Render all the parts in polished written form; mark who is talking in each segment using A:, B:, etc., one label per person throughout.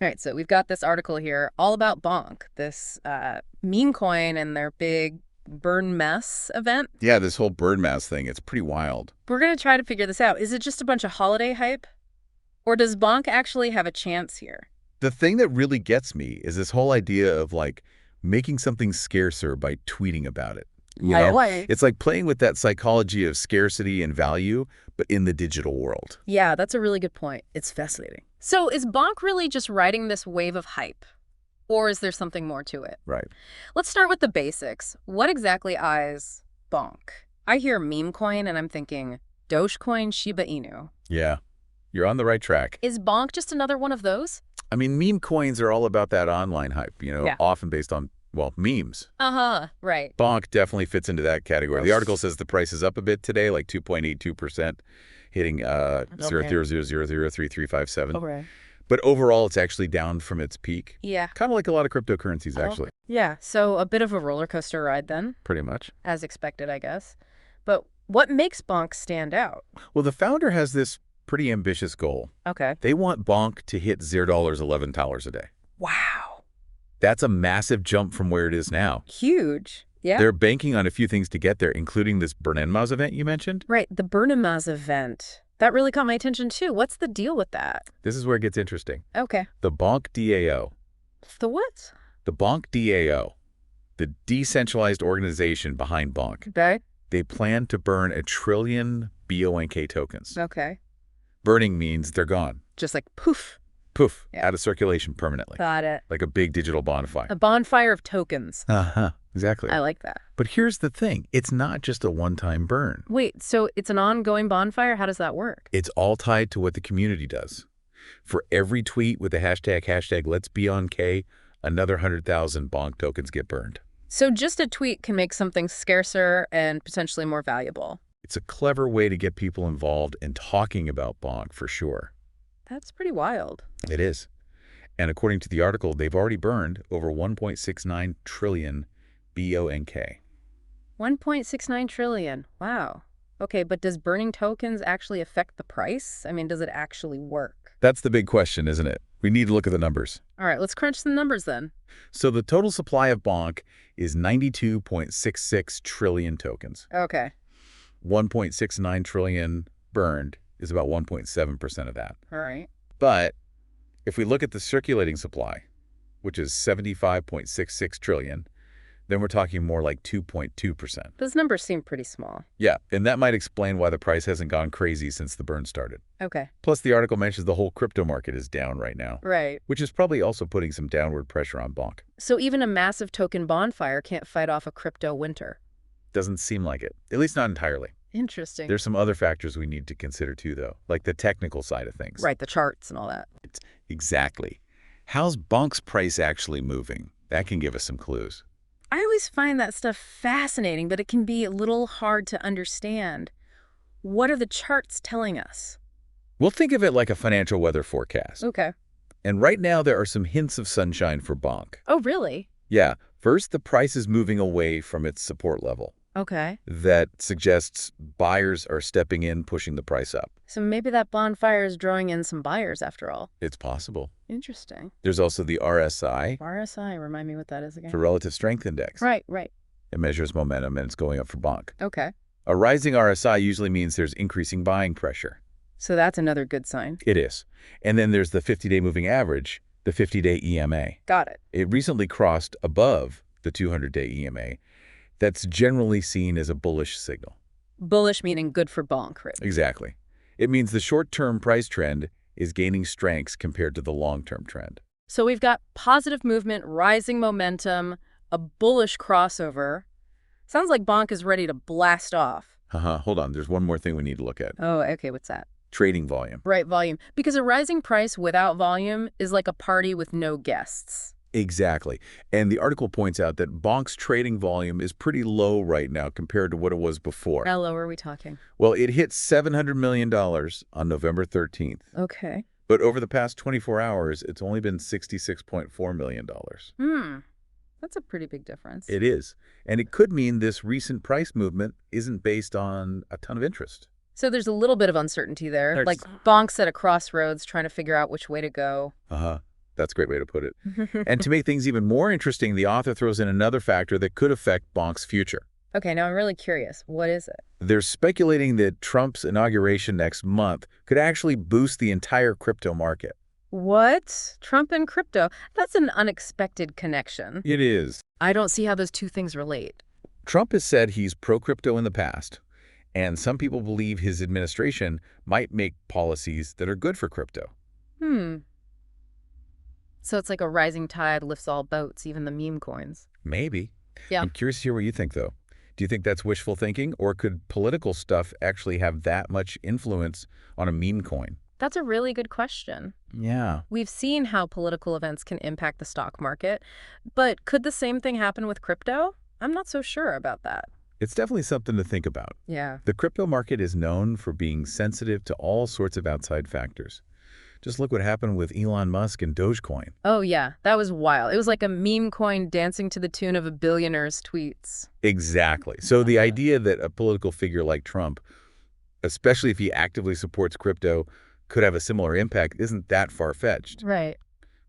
A: All right, so we've got this article here all about BONK, this meme coin and their big burn mess event.
B: Yeah, this whole bird mass thing, it's pretty wild.
A: We're going to try to figure this out. Is it just a bunch of holiday hype? Or does BONK actually have a chance here?
B: The thing that really gets me is this whole idea of like making something scarcer by tweeting about it. You know,
A: Why?
B: it's like playing with that psychology of scarcity and value, but in the digital world.
A: Yeah, that's a really good point. It's fascinating. So is BONK really just riding this wave of hype? Or is there something more to it?
B: Right.
A: Let's start with the basics. What exactly is BONK? I hear meme coin and I'm thinking Dogecoin, Shiba Inu.
B: Yeah, you're on the right track.
A: Is BONK just another one of those?
B: I mean, meme coins are all about that online hype,
A: Yeah.
B: often based on, well, memes.
A: Right.
B: BONK definitely fits into that category. The article says the price is up a bit today, like 2.82%, hitting 0.00003357.
A: Okay.
B: But overall, it's actually down from its peak.
A: Yeah.
B: Kind of like a lot of cryptocurrencies, actually.
A: Yeah, so a bit of a roller coaster ride then,
B: Pretty much.
A: as expected, I guess. But what makes BONK stand out?
B: Well, the founder has this pretty ambitious goal.
A: Okay.
B: They want BONK to hit $0.11 a day.
A: Wow.
B: That's a massive jump from where it is now.
A: Huge. Yeah.
B: They're banking on a few things to get there, including this Bernenmaz event you mentioned.
A: Right, the Burnhamaz event. That really caught my attention too. What's the deal with that?
B: This is where it gets interesting.
A: Okay.
B: The BONK DAO.
A: The what?
B: The BONK DAO, the decentralized organization behind BONK,
A: Okay.
B: they plan to burn 1 trillion BONK tokens.
A: Okay.
B: Burning means they're gone.
A: Just like poof.
B: Poof,
A: Yeah.
B: out of circulation permanently.
A: Got it.
B: Like a big digital bonfire.
A: A bonfire of tokens.
B: Uh-huh, exactly.
A: I like that.
B: But here's the thing. It's not just a one-time burn.
A: Wait, so it's an ongoing bonfire? How does that work?
B: It's all tied to what the community does. For every tweet with the hashtag Let's Be on K, another 100,000 BONK tokens get burned.
A: So just a tweet can make something scarcer and potentially more valuable.
B: It's a clever way to get people involved in talking about BONK for sure.
A: That's pretty wild.
B: It is. And according to the article, they've already burned over 1.69 trillion BONK.
A: 1.69 trillion. Wow. Okay, but does burning tokens actually affect the price? I mean, does it actually work?
B: That's the big question, isn't it? We need to look at the numbers.
A: All right, let's crunch some numbers then.
B: So the total supply of BONK is 92.66 trillion tokens.
A: Okay.
B: 1.69 trillion burned is about 1.7% of that.
A: All right.
B: But if we look at the circulating supply, which is 75.66 trillion, then we're talking more like 2.2%.
A: Those numbers seem pretty small.
B: Yeah, and that might explain why the price hasn't gone crazy since the burn started.
A: Okay.
B: Plus, the article mentions the whole crypto market is down right now,
A: Right.
B: which is probably also putting some downward pressure on BONK.
A: So even a massive token bonfire can't fight off a crypto winter.
B: Doesn't seem like it, at least not entirely.
A: Interesting.
B: There's some other factors we need to consider too, though, like the technical side of things.
A: Right, the charts and all that.
B: Exactly. How's BONK's price actually moving? That can give us some clues.
A: I always find that stuff fascinating, but it can be a little hard to understand. What are the charts telling us?
B: We'll think of it like a financial weather forecast.
A: Okay.
B: And right now, there are some hints of sunshine for BONK.
A: Oh, really?
B: Yeah. First, the price is moving away from its support level.
A: Okay.
B: That suggests buyers are stepping in, pushing the price up.
A: So maybe that bonfire is drawing in some buyers after all.
B: It's possible.
A: Interesting.
B: There's also the RSI,
A: RSI, remind me what that is again.
B: the Relative Strength Index.
A: Right.
B: It measures momentum, and it's going up for BONK.
A: Okay.
B: A rising RSI usually means there's increasing buying pressure.
A: So that's another good sign.
B: It is. And then there's the 50-day moving average, the 50-day EMA.
A: Got it.
B: It recently crossed above the 200-day EMA. That's generally seen as a bullish signal.
A: Bullish meaning good for BONK, right?
B: Exactly. It means the short-term price trend is gaining strength compared to the long-term trend.
A: So we've got positive movement, rising momentum, a bullish crossover. Sounds like BONK is ready to blast off.
B: Hold on. There's one more thing we need to look at.
A: Oh, okay, what's that?
B: Trading volume.
A: Right, volume. Because a rising price without volume is like a party with no guests.
B: Exactly. And the article points out that BONK's trading volume is pretty low right now compared to what it was before.
A: How low are we talking?
B: Well, it hit $700 million on November 13th.
A: Okay.
B: But over the past 24 hours, it's only been $66.4 million.
A: That's a pretty big difference.
B: It is. And it could mean this recent price movement isn't based on a ton of interest.
A: So there's a little bit of uncertainty there.
B: There's-
A: Like BONK's at a crossroads trying to figure out which way to go.
B: That's a great way to put it. And to make things even more interesting, the author throws in another factor that could affect BONK's future.
A: Okay, now I'm really curious. What is it?
B: They're speculating that Trump's inauguration next month could actually boost the entire crypto market.
A: What? Trump and crypto? That's an unexpected connection.
B: It is.
A: I don't see how those two things relate.
B: Trump has said he's pro-crypto in the past, and some people believe his administration might make policies that are good for crypto.
A: So it's like a rising tide lifts all boats, even the meme coins.
B: Maybe.
A: Yeah.
B: I'm curious to hear what you think, though. Do you think that's wishful thinking, or could political stuff actually have that much influence on a meme coin?
A: That's a really good question.
B: Yeah.
A: We've seen how political events can impact the stock market, but could the same thing happen with crypto? I'm not so sure about that.
B: It's definitely something to think about.
A: Yeah.
B: The crypto market is known for being sensitive to all sorts of outside factors. Just look what happened with Elon Musk and Dogecoin.
A: Oh, yeah. That was wild. It was like a meme coin dancing to the tune of a billionaire's tweets.
B: Exactly. So the idea that a political figure like Trump, especially if he actively supports crypto, could have a similar impact isn't that far-fetched.
A: Right.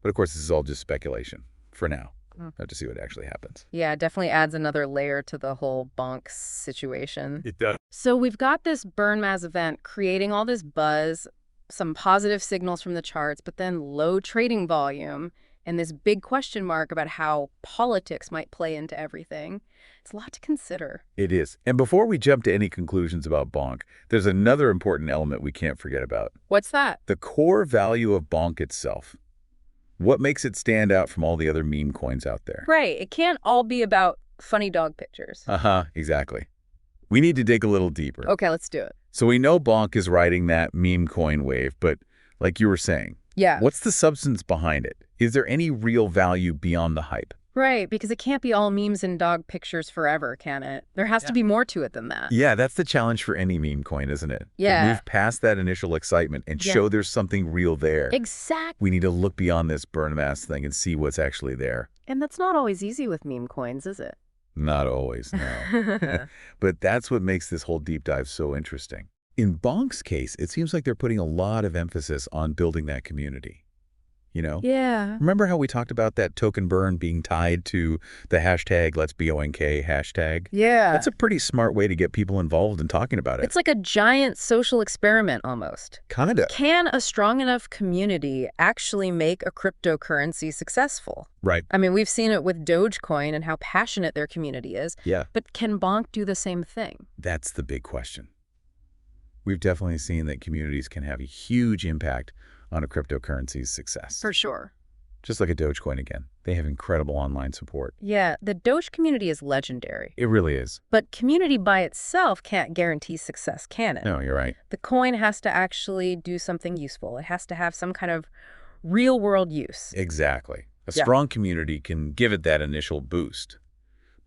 B: But of course, this is all just speculation for now. Have to see what actually happens.
A: Yeah, it definitely adds another layer to the whole BONK situation.
B: It does.
A: So we've got this Burn Maz event creating all this buzz, some positive signals from the charts, but then low trading volume and this big question mark about how politics might play into everything. It's a lot to consider.
B: It is. And before we jump to any conclusions about BONK, there's another important element we can't forget about.
A: What's that?
B: The core value of BONK itself. What makes it stand out from all the other meme coins out there?
A: Right. It can't all be about funny dog pictures.
B: Exactly. We need to dig a little deeper.
A: Okay, let's do it.
B: So we know BONK is riding that meme coin wave, but like you were saying,
A: Yeah.
B: what's the substance behind it? Is there any real value beyond the hype?
A: Right, because it can't be all memes and dog pictures forever, can it? There has to be more to it than that.
B: Yeah, that's the challenge for any meme coin, isn't it?
A: Yeah.
B: To move past that initial excitement and show there's something real there.
A: Exactly.
B: We need to look beyond this burn mass thing and see what's actually there.
A: And that's not always easy with meme coins, is it?
B: Not always, no. But that's what makes this whole deep dive so interesting. In BONK's case, it seems like they're putting a lot of emphasis on building that community. You know?
A: Yeah.
B: Remember how we talked about that token burn being tied to the hashtag Let's BONK hashtag?
A: Yeah.
B: That's a pretty smart way to get people involved in talking about it.
A: It's like a giant social experiment almost.
B: Kinda.
A: Can a strong enough community actually make a cryptocurrency successful?
B: Right.
A: I mean, we've seen it with Dogecoin and how passionate their community is.
B: Yeah.
A: But can BONK do the same thing?
B: That's the big question. We've definitely seen that communities can have a huge impact on a cryptocurrency's success.
A: For sure.
B: Just like a Dogecoin again. They have incredible online support.
A: Yeah, the Doge community is legendary.
B: It really is.
A: But community by itself can't guarantee success, can it?
B: No, you're right.
A: The coin has to actually do something useful. It has to have some kind of real-world use.
B: Exactly. A strong community can give it that initial boost.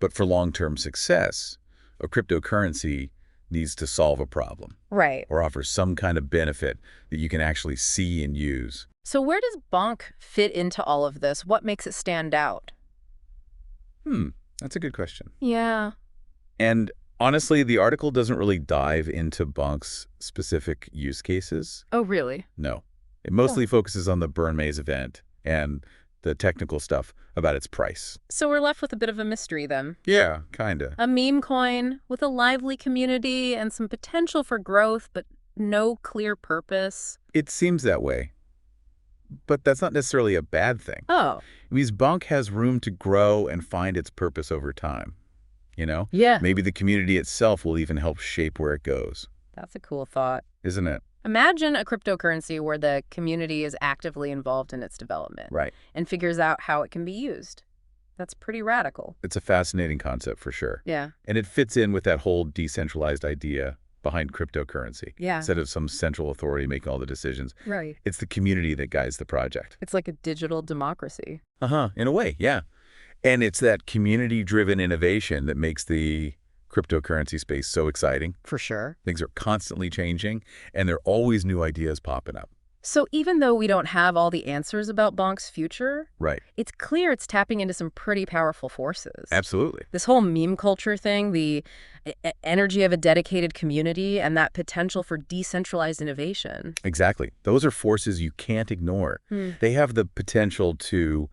B: But for long-term success, a cryptocurrency needs to solve a problem.
A: Right.
B: Or offer some kind of benefit that you can actually see and use.
A: So where does BONK fit into all of this? What makes it stand out?
B: That's a good question.
A: Yeah.
B: And honestly, the article doesn't really dive into BONK's specific use cases.
A: Oh, really?
B: No. It mostly focuses on the Burn Maze event and the technical stuff about its price.
A: So we're left with a bit of a mystery then.
B: Yeah, kinda.
A: A meme coin with a lively community and some potential for growth, but no clear purpose.
B: It seems that way. But that's not necessarily a bad thing.
A: Oh.
B: It means BONK has room to grow and find its purpose over time. You know?
A: Yeah.
B: Maybe the community itself will even help shape where it goes.
A: That's a cool thought.
B: Isn't it?
A: Imagine a cryptocurrency where the community is actively involved in its development.
B: Right.
A: And figures out how it can be used. That's pretty radical.
B: It's a fascinating concept for sure.
A: Yeah.
B: And it fits in with that whole decentralized idea behind cryptocurrency.
A: Yeah.
B: Instead of some central authority making all the decisions,
A: Right.
B: it's the community that guides the project.
A: It's like a digital democracy.
B: In a way, yeah. And it's that community-driven innovation that makes the cryptocurrency space so exciting.
A: For sure.
B: Things are constantly changing, and there are always new ideas popping up.
A: So even though we don't have all the answers about BONK's future,
B: Right.
A: it's clear it's tapping into some pretty powerful forces.
B: Absolutely.
A: This whole meme culture thing, the energy of a dedicated community, and that potential for decentralized innovation.
B: Exactly. Those are forces you can't ignore. They have the potential to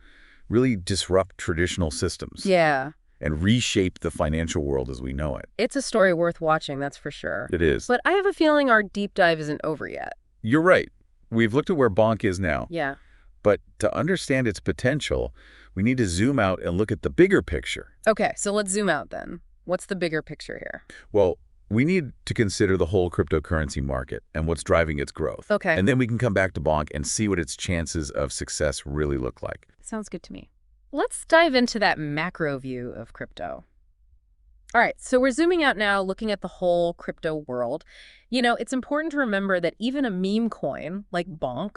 B: really disrupt traditional systems
A: Yeah,
B: and reshape the financial world as we know it.
A: it's a story worth watching, that's for sure.
B: It is.
A: But I have a feeling our deep dive isn't over yet.
B: You're right. We've looked at where BONK is now,
A: Yeah.
B: but to understand its potential, we need to zoom out and look at the bigger picture.
A: Okay, so let's zoom out then. What's the bigger picture here?
B: Well, we need to consider the whole cryptocurrency market and what's driving its growth.
A: Okay.
B: And then we can come back to BONK and see what its chances of success really look like.
A: Sounds good to me. Let's dive into that macro view of crypto. All right, so we're zooming out now, looking at the whole crypto world. You know, it's important to remember that even a meme coin, like BONK,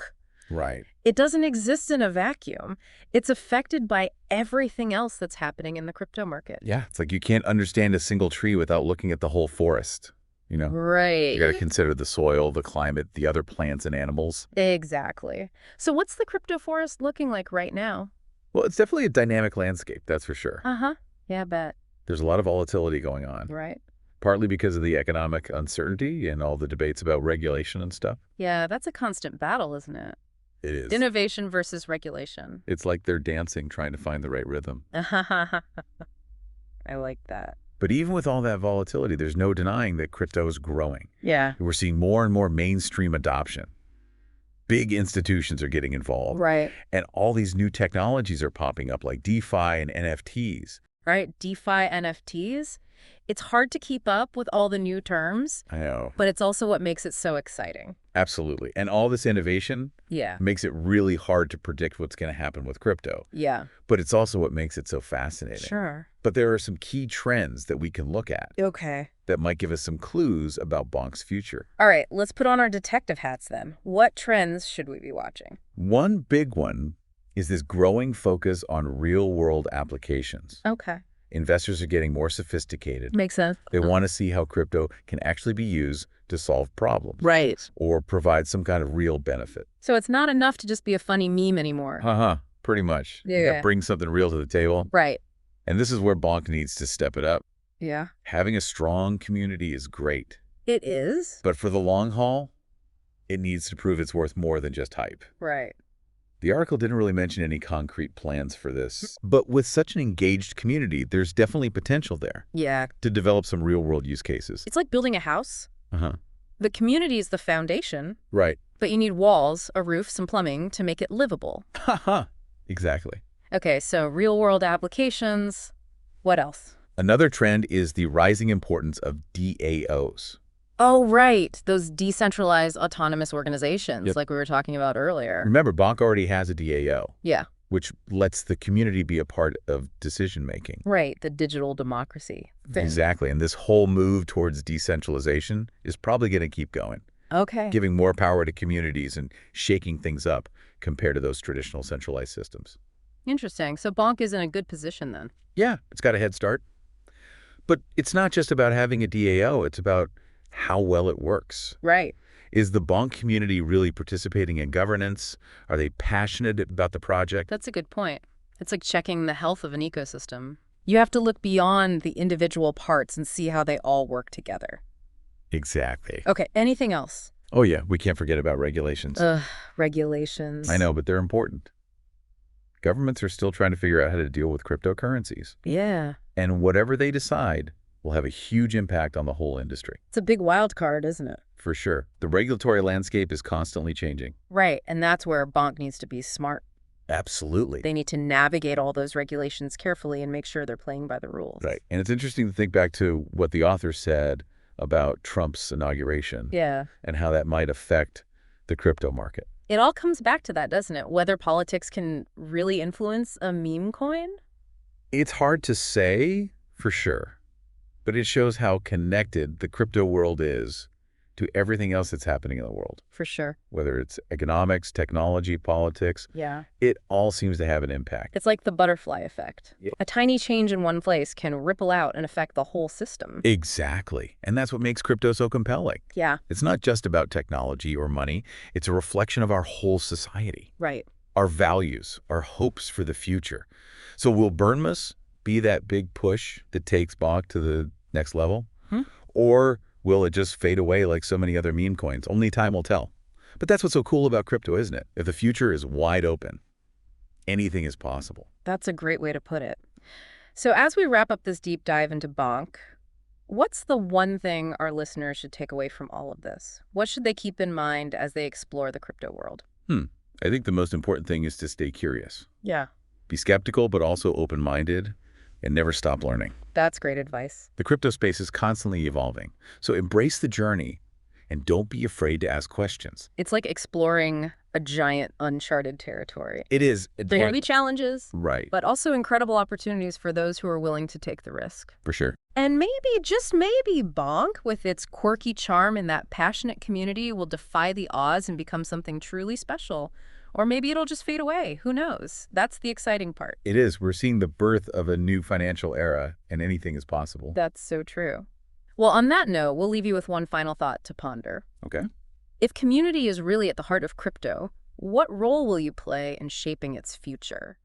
B: Right.
A: it doesn't exist in a vacuum. It's affected by everything else that's happening in the crypto market.
B: Yeah, it's like you can't understand a single tree without looking at the whole forest. You know,
A: Right.
B: you got to consider the soil, the climate, the other plants and animals.
A: Exactly. So what's the crypto forest looking like right now?
B: Well, it's definitely a dynamic landscape, that's for sure.
A: Uh-huh. Yeah, I bet.
B: There's a lot of volatility going on,
A: Right.
B: partly because of the economic uncertainty and all the debates about regulation and stuff.
A: Yeah, that's a constant battle, isn't it?
B: It is.
A: Innovation versus regulation.
B: It's like they're dancing, trying to find the right rhythm.
A: I like that.
B: But even with all that volatility, there's no denying that crypto is growing.
A: Yeah.
B: We're seeing more and more mainstream adoption. Big institutions are getting involved.
A: Right.
B: And all these new technologies are popping up like DeFi and NFTs.
A: Right. DeFi, NFTs. It's hard to keep up with all the new terms,
B: I know.
A: but it's also what makes it so exciting.
B: Absolutely. And all this innovation
A: Yeah.
B: makes it really hard to predict what's going to happen with crypto.
A: Yeah.
B: But it's also what makes it so fascinating.
A: Sure.
B: But there are some key trends that we can look at
A: Okay.
B: that might give us some clues about BONK's future.
A: All right, let's put on our detective hats then. What trends should we be watching?
B: One big one is this growing focus on real-world applications.
A: Okay.
B: Investors are getting more sophisticated.
A: Makes sense.
B: They want to see how crypto can actually be used to solve problems.
A: Right.
B: Or provide some kind of real benefit.
A: So it's not enough to just be a funny meme anymore.
B: Pretty much. You
A: Yeah.
B: gotta bring something real to the table.
A: Right.
B: And this is where BONK needs to step it up.
A: Yeah.
B: Having a strong community is great.
A: It is?
B: But for the long haul, it needs to prove it's worth more than just hype.
A: Right.
B: The article didn't really mention any concrete plans for this. But with such an engaged community, there's definitely potential there
A: Yeah.
B: to develop some real-world use cases.
A: It's like building a house.
B: Uh-huh.
A: The community is the foundation,
B: Right.
A: but you need walls, a roof, some plumbing to make it livable.
B: Haha. Exactly.
A: Okay, so real-world applications. What else?
B: Another trend is the rising importance of DAOs.
A: Oh, right. Those decentralized autonomous organizations
B: Yep.
A: like we were talking about earlier.
B: Remember, BONK already has a DAO,
A: Yeah.
B: which lets the community be a part of decision-making.
A: Right. The digital democracy thing.
B: Exactly. And this whole move towards decentralization is probably going to keep going,
A: Okay.
B: giving more power to communities and shaking things up compared to those traditional centralized systems.
A: Interesting. So BONK is in a good position then.
B: Yeah, it's got a head start. But it's not just about having a DAO. It's about how well it works.
A: Right.
B: Is the BONK community really participating in governance? Are they passionate about the project?
A: That's a good point. It's like checking the health of an ecosystem. You have to look beyond the individual parts and see how they all work together.
B: Exactly.
A: Okay, anything else?
B: Oh, yeah, we can't forget about regulations.
A: Regulations.
B: I know, but they're important. Governments are still trying to figure out how to deal with cryptocurrencies.
A: Yeah.
B: And whatever they decide will have a huge impact on the whole industry.
A: It's a big wild card, isn't it?
B: For sure. The regulatory landscape is constantly changing.
A: Right, and that's where BONK needs to be smart.
B: Absolutely.
A: They need to navigate all those regulations carefully and make sure they're playing by the rules.
B: Right. And it's interesting to think back to what the author said about Trump's inauguration.
A: Yeah.
B: And how that might affect the crypto market.
A: It all comes back to that, doesn't it? Whether politics can really influence a meme coin?
B: It's hard to say for sure, but it shows how connected the crypto world is to everything else that's happening in the world.
A: For sure.
B: Whether it's economics, technology, politics,
A: Yeah.
B: it all seems to have an impact.
A: It's like the butterfly effect.
B: Yeah.
A: A tiny change in one place can ripple out and affect the whole system.
B: Exactly. And that's what makes crypto so compelling.
A: Yeah.
B: It's not just about technology or money. It's a reflection of our whole society,
A: Right.
B: our values, our hopes for the future. So will Burnmas be that big push that takes BONK to the next level? Or will it just fade away like so many other meme coins? Only time will tell. But that's what's so cool about crypto, isn't it? If the future is wide open, anything is possible.
A: That's a great way to put it. So as we wrap up this deep dive into BONK, what's the one thing our listeners should take away from all of this? What should they keep in mind as they explore the crypto world?
B: I think the most important thing is to stay curious.
A: Yeah.
B: Be skeptical, but also open-minded, and never stop learning.
A: That's great advice.
B: The crypto space is constantly evolving, so embrace the journey and don't be afraid to ask questions.
A: It's like exploring a giant uncharted territory.
B: It is.
A: There are going to be challenges,
B: Right.
A: but also incredible opportunities for those who are willing to take the risk.
B: For sure.
A: And maybe, just maybe, BONK, with its quirky charm and that passionate community, will defy the odds and become something truly special. Or maybe it'll just fade away. Who knows? That's the exciting part.
B: It is. We're seeing the birth of a new financial era, and anything is possible.
A: That's so true. Well, on that note, we'll leave you with one final thought to ponder.
B: Okay.
A: If community is really at the heart of crypto, what role will you play in shaping its future?